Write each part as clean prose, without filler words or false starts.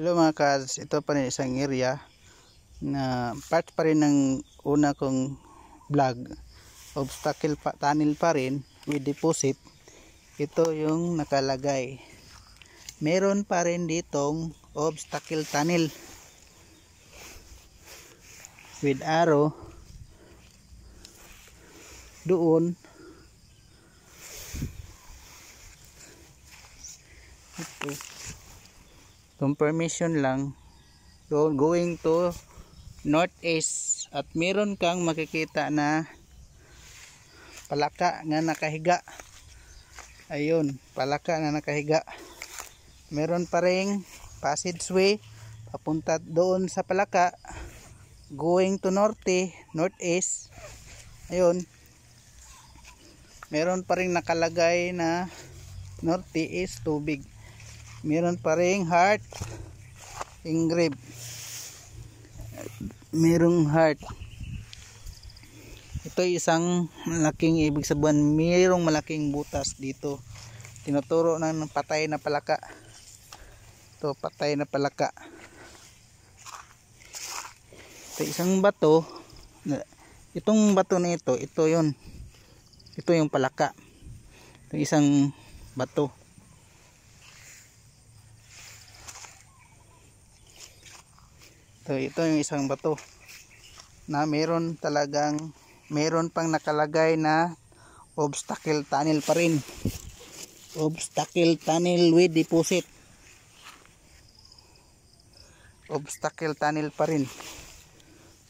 Hello mga kads, ito pa rin isang area na part pa rin ng una kong vlog. Obstacle tunnel pa rin with deposit. Ito yung nakalagay. Meron pa rin ditong obstacle tunnel with arrow doon. Ito confirmation lang, so going to northeast, at meron kang makikita na palaka na nakahiga. Ayun, palaka na nakahiga. Meron pa ring passageway papunta doon sa palaka going to northeast. Ayun, meron pa ring nakalagay na northeast tubig. Meron pa ring heart engrave. Merong heart. Ito isang malaking, ibig sabihin mayroong malaking butas dito. Tinuturo ng patay na palaka. Ito patay na palaka. Ito isang bato. Itong bato na ito yun. Ito yung palaka. Ito isang bato. Ito yung isang bato na meron pang nakalagay na obstacle tunnel pa rin. Obstacle tunnel with deposit. Obstacle tunnel pa rin.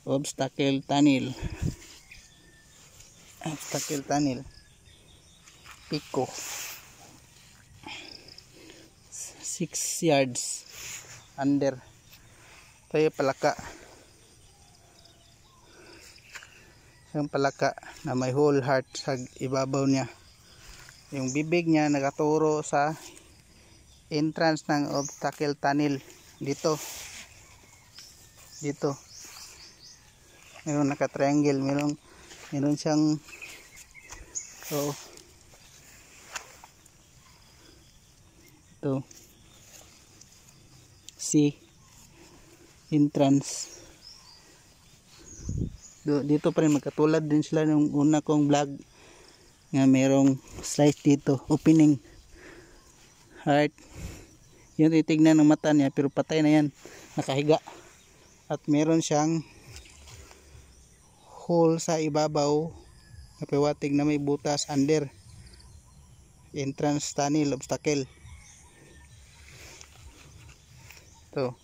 Obstacle tunnel. Obstacle tunnel. Pico. 6 yards under. Ito yung palaka. Yung palaka na may whole heart sa ibabaw niya. Yung bibig niya nakaturo sa entrance ng obstacle tunnel. Dito. Meron naka-triangle. Meron siyang ito. C entrance. Dito pa rin magkatulad din sila ng una kong vlog nga merong slice dito, opening heart. Yun titignan ng mata niya pero patay na yan, nakahiga. At meron siyang hole sa ibabaw na pawatig na may butas under. Entrance tunnel obstacle. Ito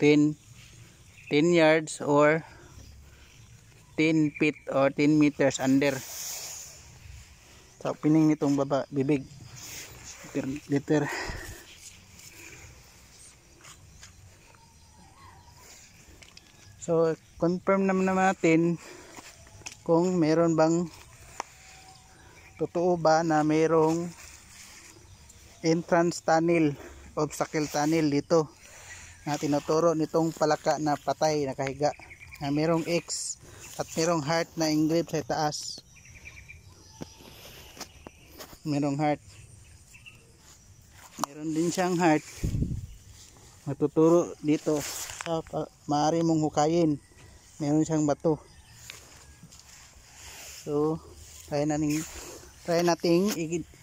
10 yards or 10 feet or 10 meters under sa opening nitong bibig. Liter. So confirm naman natin kung meron bang totoo ba na merong entrance tunnel, obstacle tunnel dito na tinuturo nitong palaka na patay nakahiga, na merong X at merong heart na engrave sa taas. Merong heart, meron din siyang heart matuturo dito sa maaari mong hukayin. Meron siyang bato. So try nating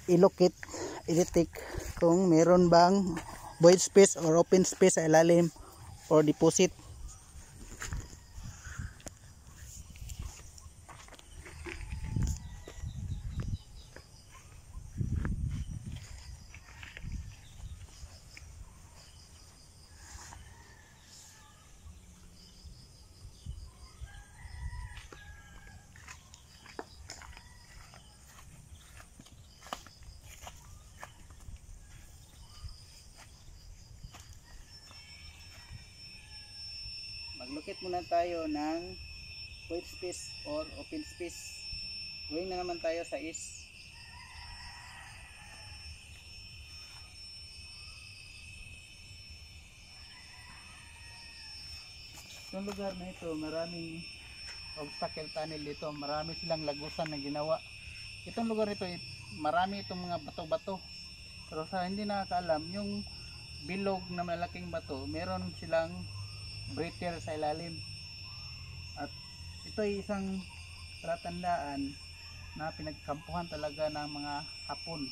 ilocate, i-detect kung meron bang void space or open space sa ilalim or deposit. Maglukit muna tayo ng void space or open space. Going na naman tayo sa east. Itong lugar na ito, maraming obstacle tunnel dito. Marami silang lagusan na ginawa. Itong lugar nito, marami itong mga bato-bato. Pero sa hindi nakakaalam, yung bilog na malaking bato, meron silang breather sa ilalim. At ito ay isang palatandaan na pinagkampuhan talaga ng mga Hapon.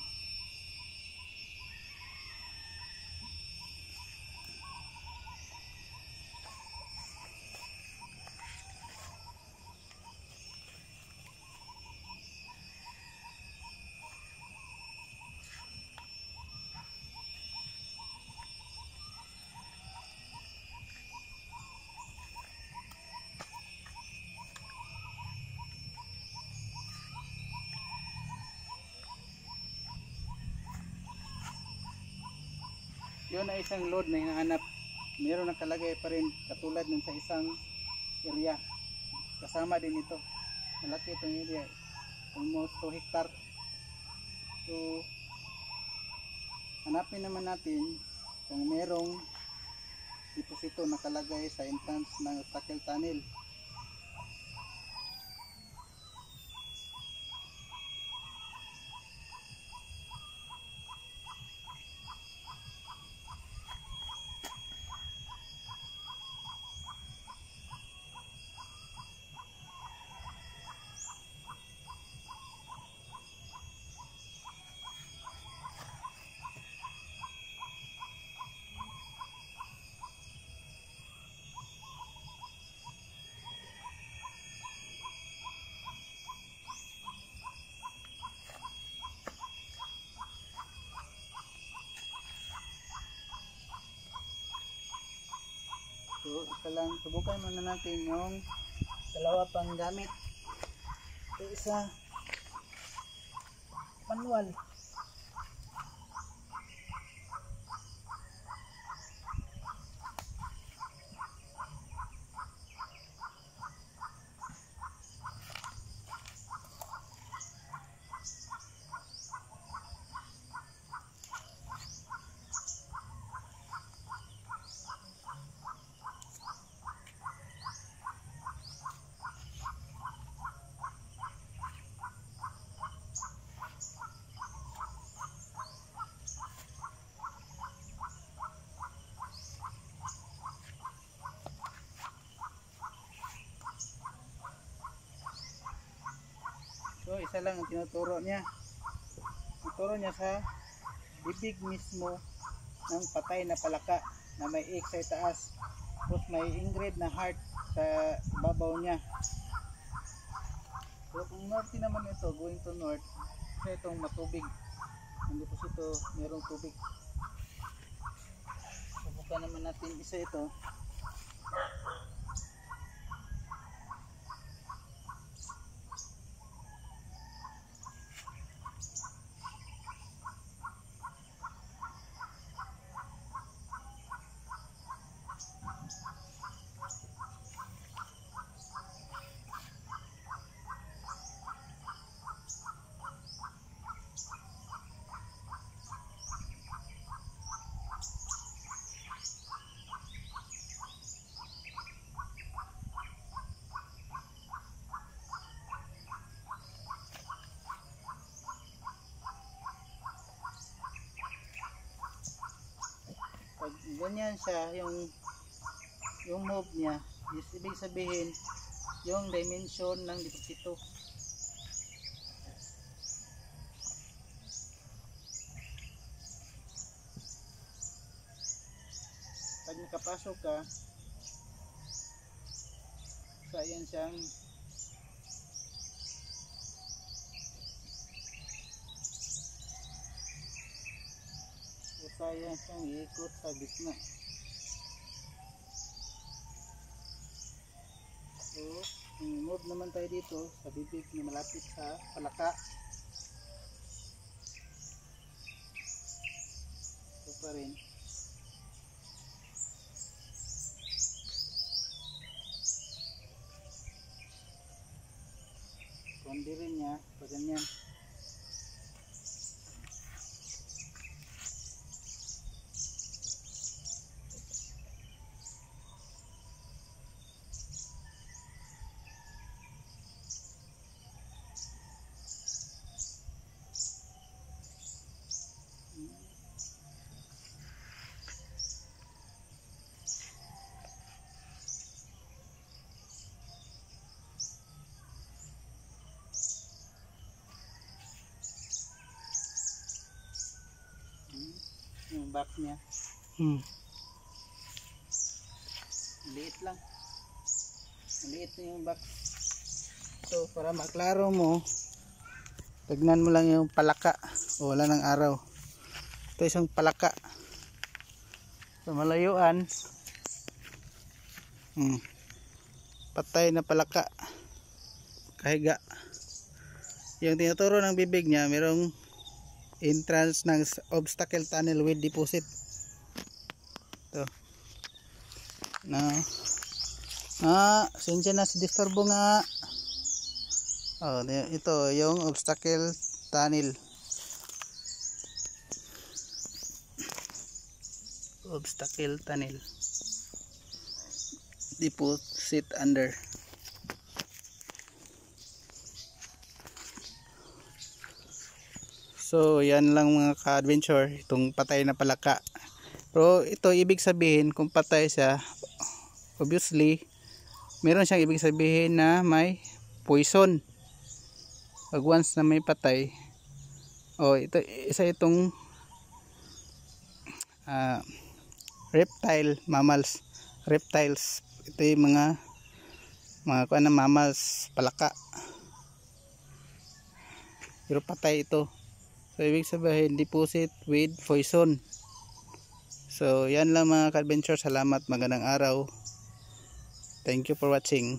Yun ay isang load na hinahanap. Meron nakalagay pa rin katulad ng sa isang area. Kasama din ito. Malaki itong area. Almost 2 hectare. So, hanapin naman natin kung merong deposito nakalagay sa entrance ng obstacle tunnel. So, isa lang, subukan muna natin yung dalawa pang gamit. Ito isa manual. So, isa lang ang tinuturo niya. Tinuturo niya sa bibig mismo ng patay na palaka na may X sa taas. Tapos may engraved na heart sa babaw niya. So, kung north naman ito, going to north, isa itong matubig. Ang deposito, mayroong tubig. Subukan naman natin isa ito. Pag ganyan siya, yung move niya, ibig sabihin yung dimension ng deposito. Pag nakapasok ka, sa yan siyang saya siyang iikot sa gitna. So, move naman tayo dito sa bibig na malapit sa palaka. Ito pa rin. Kundi rin niya, pag ganyan. Yung back niya. Maliit lang. Maliit na yung back. So para maklaro mo, tignan mo lang yung palaka. O, wala ng araw. Ito isang palaka. Sa malayuan, patay na palaka. Kahiga. Yung tinuturo ng bibig niya, merong entrance ng obstacle tunnel with deposit. Ito. Sinsya na si disturbo nga. Oh, ito yung obstacle tunnel. Obstacle tunnel. Deposit under. So yan lang mga ka-adventure, itong patay na palaka. Pero ito ibig sabihin kung patay siya, obviously meron siyang ibig sabihin na may poison. Pag once na may patay, ito isa itong reptile, mammals, reptiles. Ito yung mga kuan na mammals, palaka. Pero patay ito. So ibig sabihin deposit with poison. So yan lang mga ka-adventure. Salamat, magandang araw. Thank you for watching.